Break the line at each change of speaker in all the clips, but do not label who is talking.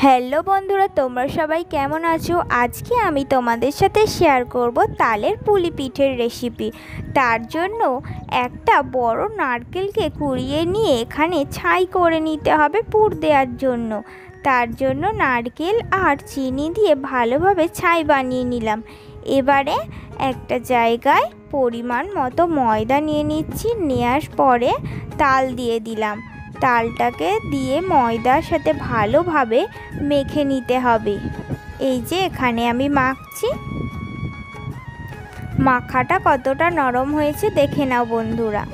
Hello বন্ধুরা, তোমরা সবাই কেমন আছো? আজকে আমি তোমাদের সাথে শেয়ার করব তালের পুলি পিঠের রেসিপি। তার জন্য একটা বড় নারকেলকে কুড়িয়ে নিয়ে এখানে ছাই করে নিতে হবে পুর দেওয়ার জন্য। তার জন্য নারকেল আর চিনি দিয়ে ভালোভাবে ছাই বানিয়ে নিলাম। এবারে একটা জায়গায় পরিমাণ মতো ময়দা নিয়ে নিচ্ছি। নেওয়ার পরে তাল দিয়ে দিলাম। তালটাকে দিয়ে ময়দার সাথে ভালোভাবে মেখে নিতে হবে। এই যে এখানে আমি মাখছি। মাখাটা কতটা নরম হয়েছে দেখে নাও বন্ধুরা।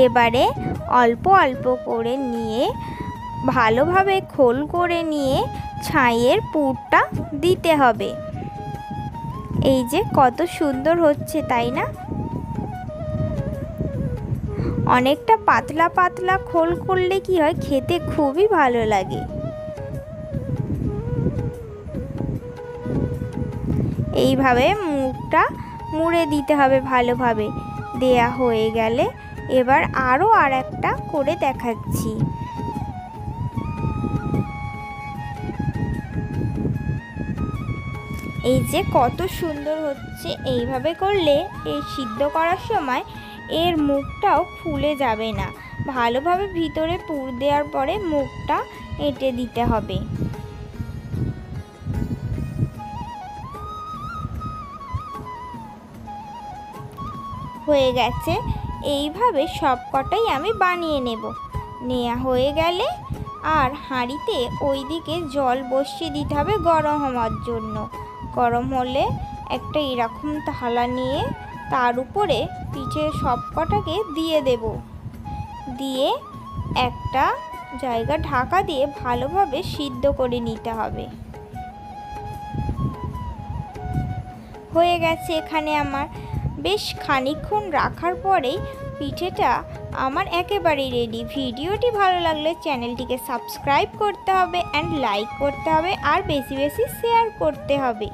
এবারে অল্প অল্প করে নিয়ে ভালোভাবে খোল করে নিয়ে ছাইয়ের পুরটা দিতে হবে। এই যে কত সুন্দর হচ্ছে, তাই না? অনেকটা পাতলা পাতলা খোল করলে কি হয়, খেতে খুবই ভালো লাগে। এইভাবে মুখটা মুড়ে দিতে হবে ভালোভাবে। দেয়া হয়ে গেলে এবার আরও একটা করে দেখাচ্ছি। এই যে কত সুন্দর হচ্ছে। এইভাবে করলে এই সিদ্ধ করার সময় এর মুখটাও ফুলে যাবে না। ভালোভাবে ভিতরে পুর দেওয়ার পরে মুখটা এঁটে দিতে হবে। হয়ে গেছে। এইভাবে সবকটাই আমি বানিয়ে নেব। নেওয়া হয়ে গেলে আর হাঁড়িতে ওইদিকে জল বসিয়ে দিতে হবে গরম হওয়ার জন্য। গরম হলে একটা এরকম থালা নিয়ে তার উপরে পিঠে সবকটাকে দিয়ে দেব। দিয়ে একটা জায়গা ঢাকা দিয়ে ভালোভাবে সিদ্ধ করে নিতে হবে। হয়ে গেছে এখানে আমার। বেশ খানিকক্ষণ রাখার পরেই পিঠেটা আমার একেবারেই রেডি। ভিডিওটি ভালো লাগলে চ্যানেলটিকে সাবস্ক্রাইব করতে হবে অ্যান্ড লাইক করতে হবে আর বেশি বেশি শেয়ার করতে হবে।